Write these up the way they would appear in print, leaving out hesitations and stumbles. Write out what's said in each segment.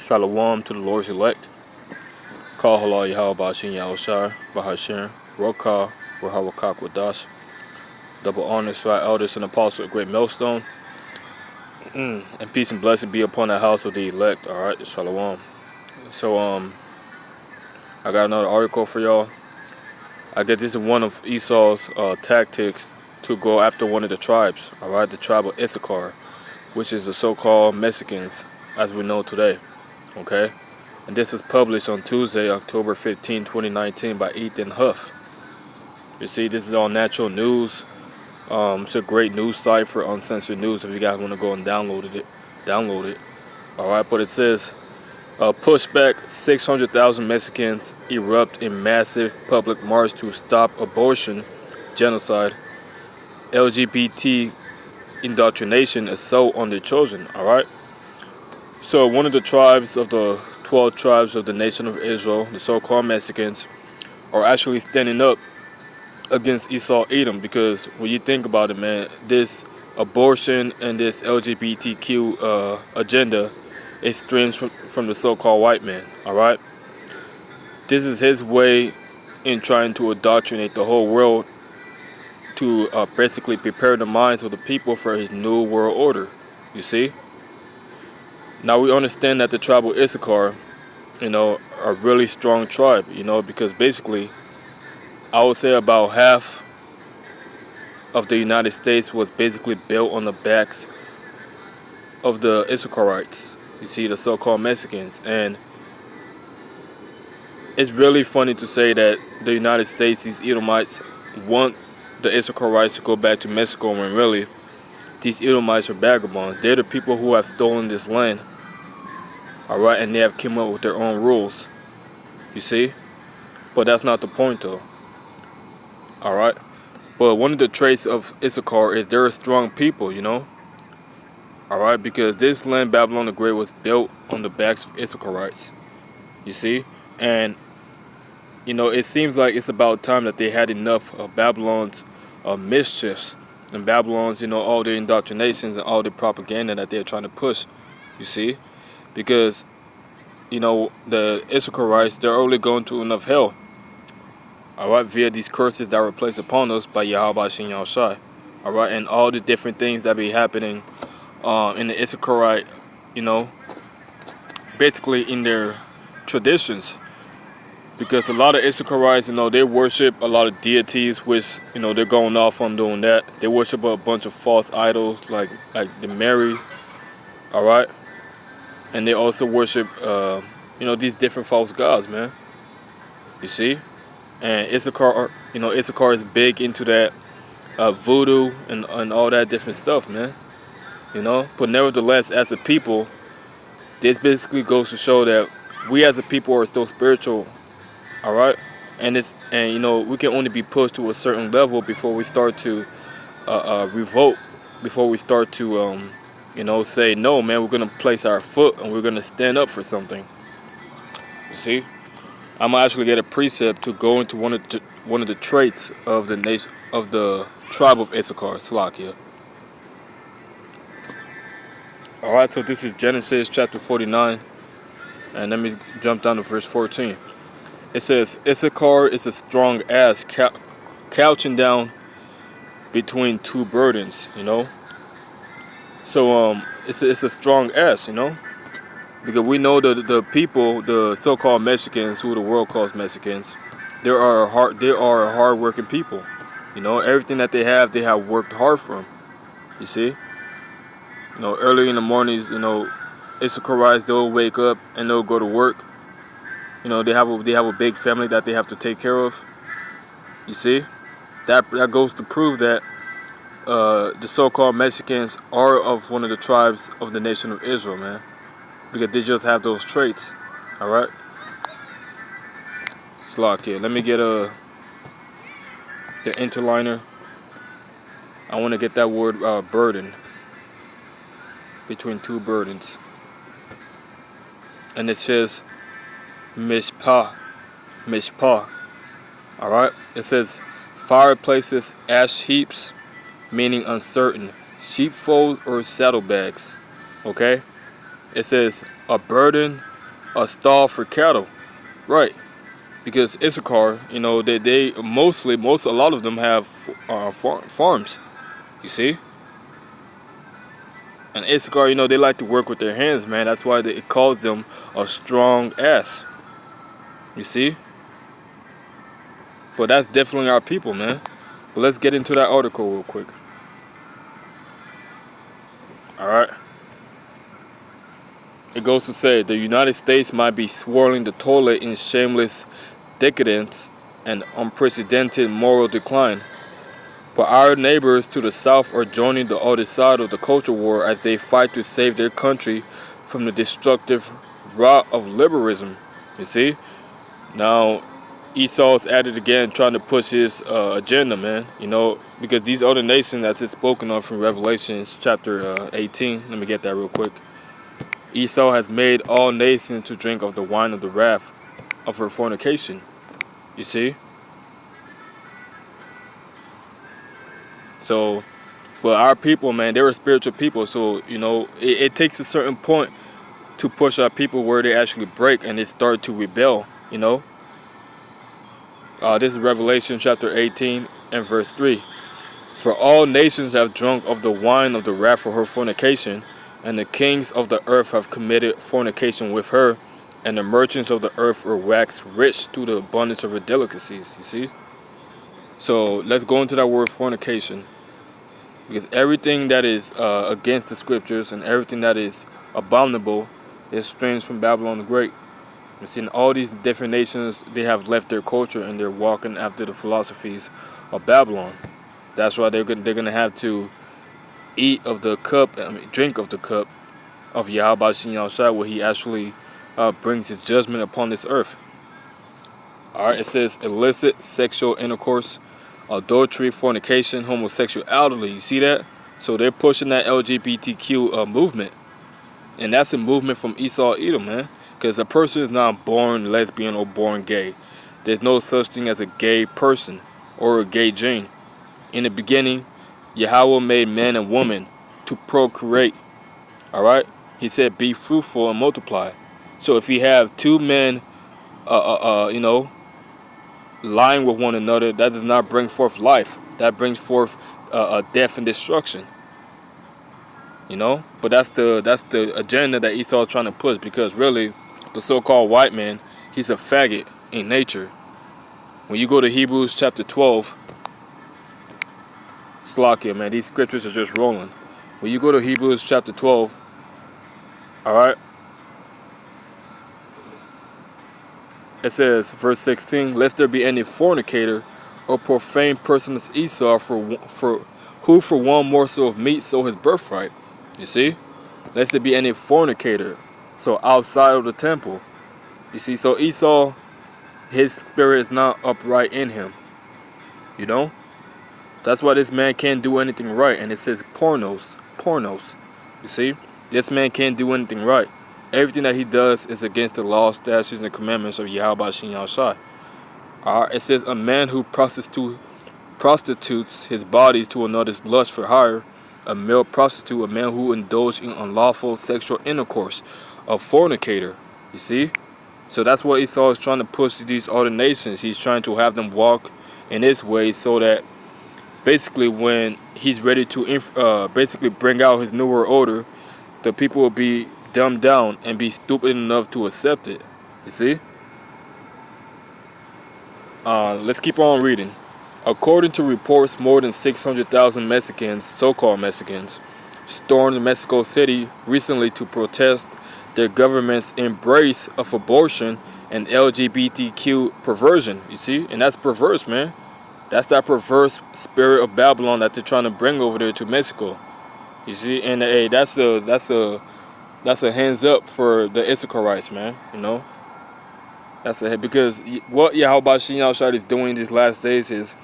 Shalom to the Lord's elect. Call halal Yahweh Ba'ashin Yahushai, Bahashin, Rokah, Rahawakak Wadash. Double honor to our elders and apostles of Great Millstone. And peace and blessing be upon the house of the elect. Alright, Shalom. So, I got another article for y'all. I guess this is one of Esau's tactics to go after one of the tribes. Alright, the tribe of Issachar, which is the so-called Mexicans, as we know today. Okay? And this is published on Tuesday, October 15, 2019 by Ethan Huff. You see, this is all natural news. It's a great news site for uncensored news if you guys want to go and download it. Alright, but it says, pushback, 600,000 Mexicans erupt in massive public march to stop abortion, genocide, LGBT indoctrination, assault on their children. Alright? So one of the tribes of the 12 tribes of the nation of Israel, the so-called Mexicans, are actually standing up against Esau, Edom, because when you think about it, man, this abortion and this LGBTQ agenda, it stems from the so-called white man. All right, this is his way in trying to indoctrinate the whole world to basically prepare the minds of the people for his new world order. You see. Now we understand that the tribe of Issachar, are a really strong tribe, because basically, I would say about half of the United States was basically built on the backs of the Issacharites. You see, the so-called Mexicans. And it's really funny to say that the United States, these Edomites, want the Issacharites to go back to Mexico, when really, these Edomites are vagabonds. They're the people who have stolen this land. Alright, and they have come up with their own rules. You see? But that's not the point, though. Alright? But one of the traits of Issachar is they're a strong people, Alright? Because this land, Babylon the Great, was built on the backs of Issacharites. You see? And, it seems like it's about time that they had enough of Babylon's mischiefs. And Babylon's, all the indoctrinations and all the propaganda that they're trying to push. You see? Because, the Issacharites, they're only going through enough hell. Alright, via these curses that were placed upon us by Yahweh Ba'ashin Yahushai. Alright, and all the different things that be happening in the Issacharite, basically in their traditions. Because a lot of Issacharites, they worship a lot of deities, which, they're going off on doing that. They worship a bunch of false idols, like the Mary. Alright? And they also worship, these different false gods, man. You see? And Issachar, Issachar is big into that voodoo and all that different stuff, man. But nevertheless, as a people, this basically goes to show that we as a people are still spiritual, all right? And we can only be pushed to a certain level before we start to revolt, before we start to say, no, man, we're going to place our foot and we're going to stand up for something. You see? I'm going to actually get a precept to go into one of the traits of the nation, of the tribe of Issachar, Slakia. Alright, so this is Genesis chapter 49. And let me jump down to verse 14. It says, Issachar is a strong ass couching down between two burdens, So it's a strong ass, because we know the people, the so-called Mexicans, who the world calls Mexicans, they are a hard-working people. Everything that they have worked hard from. You see, early in the mornings, Issacharites, they'll wake up and they'll go to work. They have a big family that they have to take care of. You see, that goes to prove that the so-called Mexicans are of one of the tribes of the nation of Israel, man. Because they just have those traits. Alright? Slack here. Let me get the interliner. I want to get that word burden. Between two burdens. And it says mishpah. Mishpah. Alright? It says fireplaces, ash heaps, meaning uncertain. Sheepfolds or saddlebags. Okay? It says a burden a stall for cattle, right? Because Issachar, you know, they mostly a lot of them have farms. You see, and Issachar, you know, they like to work with their hands, man. That's why it calls them a strong ass. You see, but that's definitely our people, man. But let's get into that article real quick. All right. It goes to say the United States might be swirling the toilet in shameless decadence and unprecedented moral decline. But our neighbors to the south are joining the other side of the culture war as they fight to save their country from the destructive rot of liberalism. You see? Now, Esau's at it again trying to push his agenda, man. You know, because these other nations, as it's spoken of from Revelations chapter 18. Let me get that real quick. Esau has made all nations to drink of the wine of the wrath of her fornication. You see? So, but our people, man, they're a spiritual people. So, you know, it takes a certain point to push our people where they actually break and they start to rebel, you know. This is Revelation chapter 18 and verse 3. For all nations have drunk of the wine of the wrath of her fornication, and the kings of the earth have committed fornication with her, and the merchants of the earth are waxed rich through the abundance of her delicacies. You see? So let's go into that word fornication. Because everything that is against the scriptures and everything that is abominable is strange from Babylon the Great. You see, in all these different nations, they have left their culture and they're walking after the philosophies of Babylon. That's why they're gonna have to eat of the cup, drink of the cup of Yahweh Shin Yahushua, where he actually brings his judgment upon this earth. Alright, it says illicit sexual intercourse, adultery, fornication, homosexuality. You see that? So they're pushing that LGBTQ movement. And that's a movement from Esau, Edom, man. Because a person is not born lesbian or born gay. There's no such thing as a gay person or a gay gene. In the beginning, Yahweh made man and woman to procreate. Alright? He said, be fruitful and multiply. So if you have two men, you know, lying with one another, that does not bring forth life. That brings forth death and destruction. You know? But that's the agenda that Esau is trying to push, because really, the so-called white man, he's a faggot in nature. When you go to Hebrews chapter 12, Slakia, man, these scriptures are just rolling. When you go to Hebrews chapter 12, alright, it says, verse 16, lest there be any fornicator or profane person as Esau, who for one morsel of meat sold his birthright. You see? Lest there be any fornicator, so outside of the temple. You see, so Esau, his spirit is not upright in him. You know? That's why this man can't do anything right. And it says pornos. You see? This man can't do anything right. Everything that he does is against the law, statutes, and commandments of Yahweh Shin Yahushua. It says a man who prostitutes his body to another's lust for hire, a male prostitute, a man who indulges in unlawful sexual intercourse, a fornicator. You see? So that's what Esau is trying to push to these other nations. He's trying to have them walk in his way, so that basically when he's ready to basically bring out his newer order, the people will be dumbed down and be stupid enough to accept it. You see? Let's keep on reading. According to reports, more than 600,000 Mexicans, so-called Mexicans, stormed Mexico City recently to protest their government's embrace of abortion and LGBTQ perversion. You see? And that's perverse, man. That's that perverse spirit of Babylon that they're trying to bring over there to Mexico. You see? And hey, that's a hands up for the Issacharites, man. You know? Because what Yahweh Shin Yahushua is doing these last days is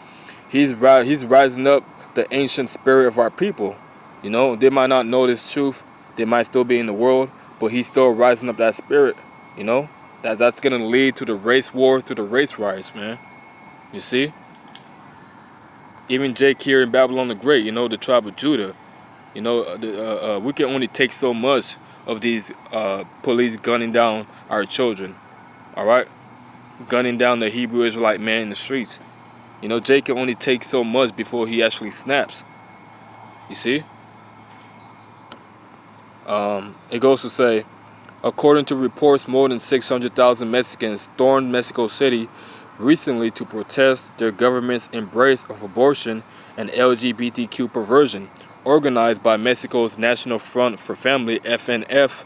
he's rising up the ancient spirit of our people. You know, they might not know this truth, they might still be in the world, but he's still rising up that spirit. You know, that's gonna lead to the race war, to the race riots, man. You see, even Jake here in Babylon the Great, you know, the tribe of Judah. You know, we can only take so much of these police gunning down our children. Alright? Gunning down the Hebrew Israelite man in the streets. You know, Jake can only take so much before he actually snaps. You see? It goes to say, according to reports, more than 600,000 Mexicans stormed Mexico City recently to protest their government's embrace of abortion and LGBTQ perversion. Organized by Mexico's National Front for Family, FNF,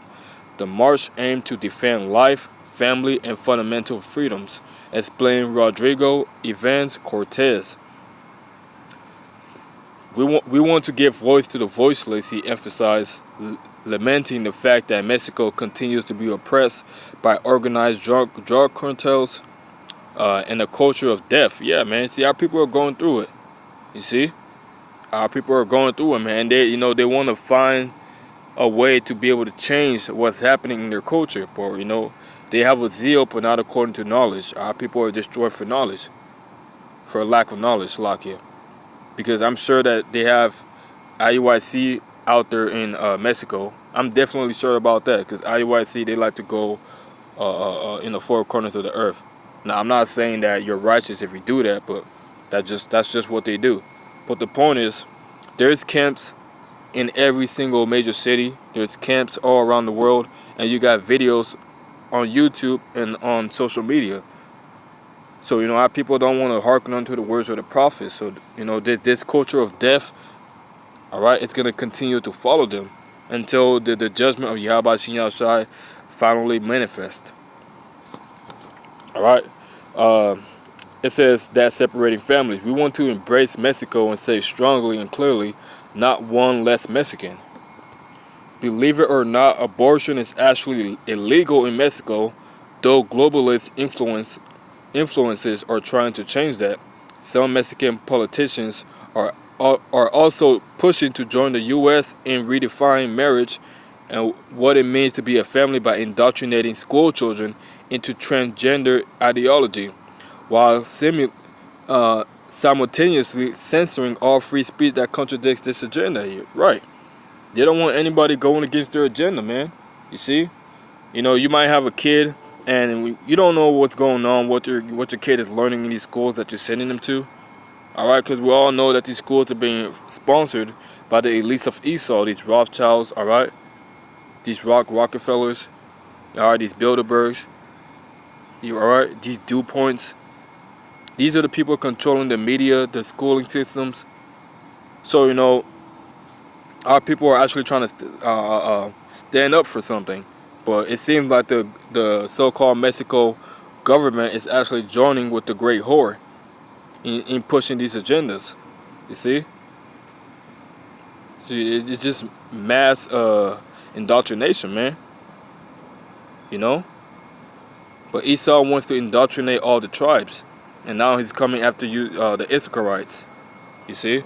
the march aimed to defend life, family, and fundamental freedoms, explained Rodrigo Evans Cortez. We want to give voice to the voiceless, he emphasized, lamenting the fact that Mexico continues to be oppressed by organized drug cartels and a culture of death. Yeah, man. See, our people are going through it. You see, our people are going through it, man. They want to find a way to be able to change what's happening in their culture, but they have a zeal, but not according to knowledge. Our people are destroyed for knowledge, for a lack of knowledge, Lakia. Because I'm sure that they have IUIC out there in Mexico. I'm definitely sure about that, because IUIC, they like to go in the four corners of the earth. Now, I'm not saying that you're righteous if you do that, but that's just what they do. But the point is, there's camps in every single major city. There's camps all around the world, and you got videos on YouTube and on social media. So, our people don't want to hearken unto the words of the prophets. So, this culture of death, alright, it's going to continue to follow them until the judgment of Yahweh Shai finally manifests. Alright? It says that separating families. We want to embrace Mexico and say strongly and clearly, not one less Mexican. Believe it or not, abortion is actually illegal in Mexico, though globalist influences are trying to change that. Some Mexican politicians are also pushing to join the U.S. in redefining marriage and what it means to be a family by indoctrinating school children into transgender ideology, while simultaneously censoring all free speech that contradicts this agenda here. Right. They don't want anybody going against their agenda, man. You see? You might have a kid and you don't know what's going on, what your kid is learning in these schools that you're sending them to. Alright, because we all know that these schools are being sponsored by the elites of Esau, these Rothschilds, alright? These Rockefellers, alright, these Bilderbergs, alright, these DuPonts. These are the people controlling the media, the schooling systems. So, our people are actually trying to stand up for something. But it seems like the so-called Mexico government is actually joining with the great whore in pushing these agendas. You see? It's just mass indoctrination, man. But Esau wants to indoctrinate all the tribes. And now he's coming after you, the Issacharites. You see?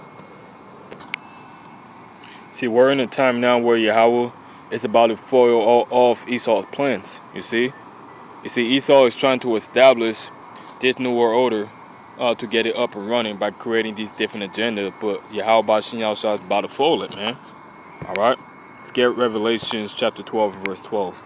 See, we're in a time now where Yahweh is about to foil all of Esau's plans. You see? Esau is trying to establish this new world order to get it up and running by creating these different agendas. But Yahweh is about to foil it, man. Alright? Let's get Revelations chapter 12, verse 12.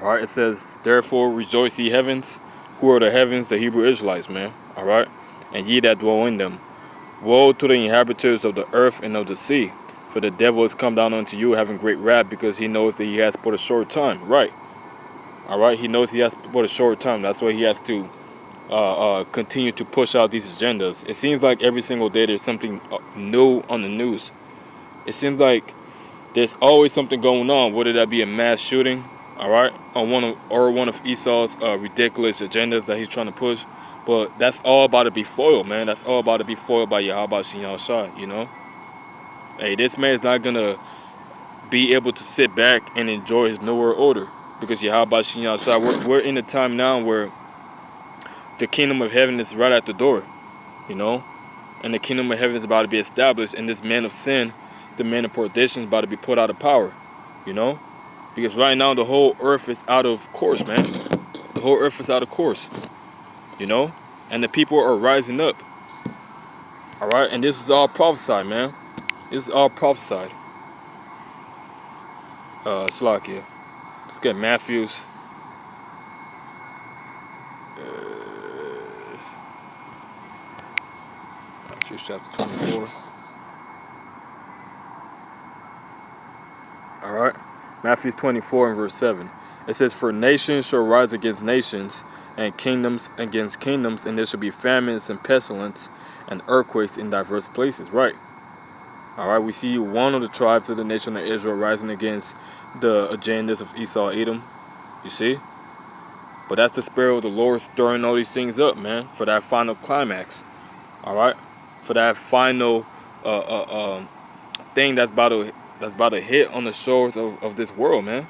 Alright, it says, therefore rejoice ye heavens. Who are the heavens? The Hebrew Israelites, man. Alright? And ye that dwell in them. Woe to the inhabitants of the earth and of the sea. For the devil is come down unto you having great wrath, because he knows that he has but a short time. Right. Alright, he knows he has but a short time. That's why he has to continue to push out these agendas. It seems like every single day there's something new on the news. It seems like there's always something going on, whether that be a mass shooting, alright, on one of Esau's ridiculous agendas that he's trying to push. But that's all about to be foiled, man. That's all about to be foiled by Yahweh Shai, Hey, this man is not going to be able to sit back and enjoy his new world order. Because Yahweh Shai, we're in a time now where the kingdom of heaven is right at the door, And the kingdom of heaven is about to be established. And this man of sin, the man of perdition, is about to be put out of power, Because right now the whole earth is out of course, man. The whole earth is out of course, and the people are rising up. All right, and this is all prophesied, man. This is all prophesied. Slakia. Let's get Matthew's. Matthew chapter 24. Alright. Matthew 24 and verse 7. It says, "For nations shall rise against nations, and kingdoms against kingdoms, and there shall be famines and pestilence and earthquakes in diverse places." Right. Alright, we see one of the tribes of the nation of Israel rising against the agendas of Esau, Edom. You see? But that's the Spirit of the Lord stirring all these things up, man, for that final climax. Alright? For that final thing that's about to hit on the shores of this world, man.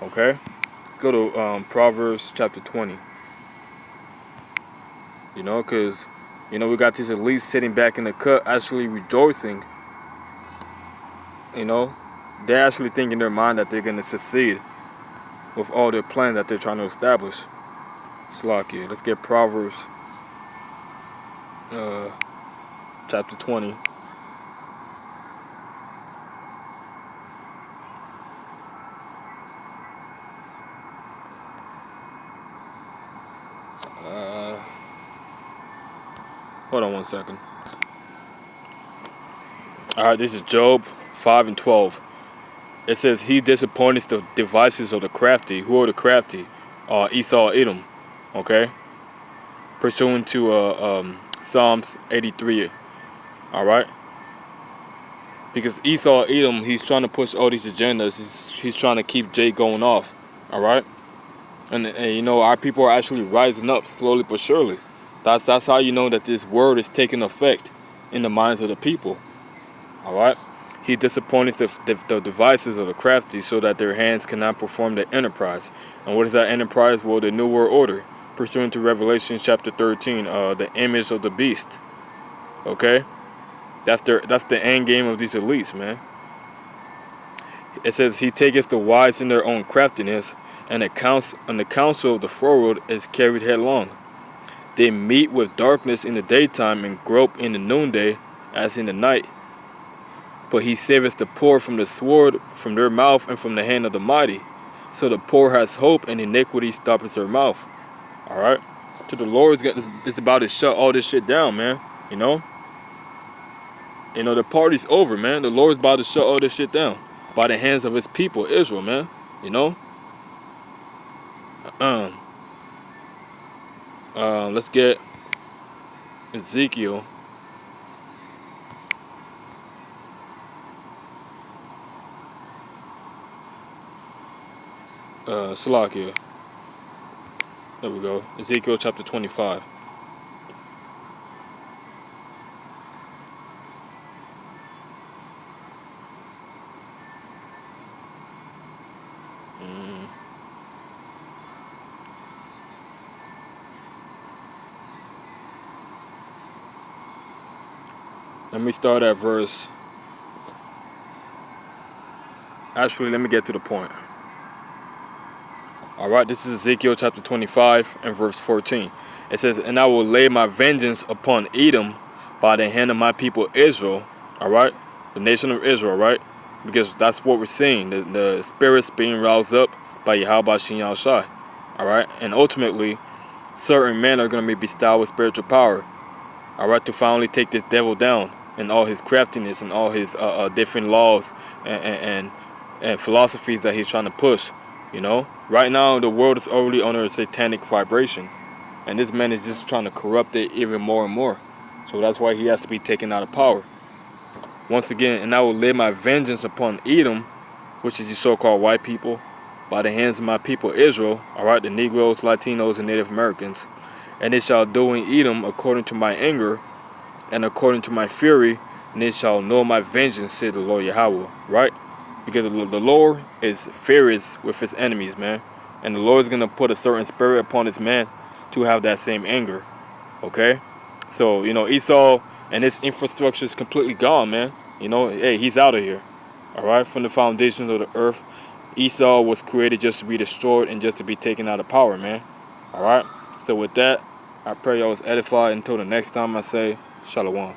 Okay? Let's go to Proverbs chapter 20. You know, because, you know, we got these elites sitting back in the cut actually rejoicing. You know, they're actually thinking in their mind that they're going to succeed with all their plans that they're trying to establish. Slakia. Let's get Proverbs chapter 20. Hold on one second. Alright, this is Job 5 and 12. It says, "He disappointeth the devices of the crafty." Who are the crafty? Esau, Edom. Okay? Pursuant to Psalms 83. Alright? Because Esau, Edom, he's trying to push all these agendas. He's trying to keep Jake going off. Alright? And you know, our people are actually rising up slowly but surely. That's how you know that this word is taking effect in the minds of the people. Alright? He disappointed the devices of the crafty, so that their hands cannot perform the enterprise. And what is that enterprise? Well, the New World Order, pursuant to Revelation chapter 13, the image of the beast. Okay? That's the end game of these elites, man. It says, "He taketh the wise in their own craftiness, and the counsel of the forward is carried headlong. They meet with darkness in the daytime, and grope in the noonday as in the night. But he saveth the poor from the sword, from their mouth, and from the hand of the mighty. So the poor has hope, and iniquity stoppeth her mouth." Alright? So the Lord is about to shut all this shit down, man. You know? You know, the party's over, man. The Lord's about to shut all this shit down by the hands of his people, Israel, man. You know? Let's get Ezekiel. Salakia. There we go. Ezekiel chapter 25. Let me start at verse. Actually, let me get to the point. Alright, this is Ezekiel chapter 25 and verse 14. It says, "And I will lay my vengeance upon Edom by the hand of my people Israel." Alright, the nation of Israel, right? Because that's what we're seeing. The spirits being roused up by Yahweh Shin Yahushai. Alright, and ultimately, certain men are going to be bestowed with spiritual power. Alright, to finally take this devil down and all his craftiness and all his different laws and philosophies that he's trying to push. You know, right now the world is already under a satanic vibration, and this man is just trying to corrupt it even more and more. So that's why he has to be taken out of power. Once again, "And I will lay my vengeance upon Edom," which is the so-called white people, "by the hands of my people Israel." Alright, the Negroes, Latinos, and Native Americans. "And it shall do in Edom according to my anger, and according to my fury, and it shall know my vengeance, said the Lord Yahweh." Right? Because the Lord is furious with his enemies, man. And the Lord is going to put a certain spirit upon his man to have that same anger. Okay? So, you know, Esau and his infrastructure is completely gone, man. You know, hey, he's out of here. Alright? From the foundations of the earth, Esau was created just to be destroyed and just to be taken out of power, man. Alright? So with that, I pray y'all was edified. Until the next time, I say, Shalom.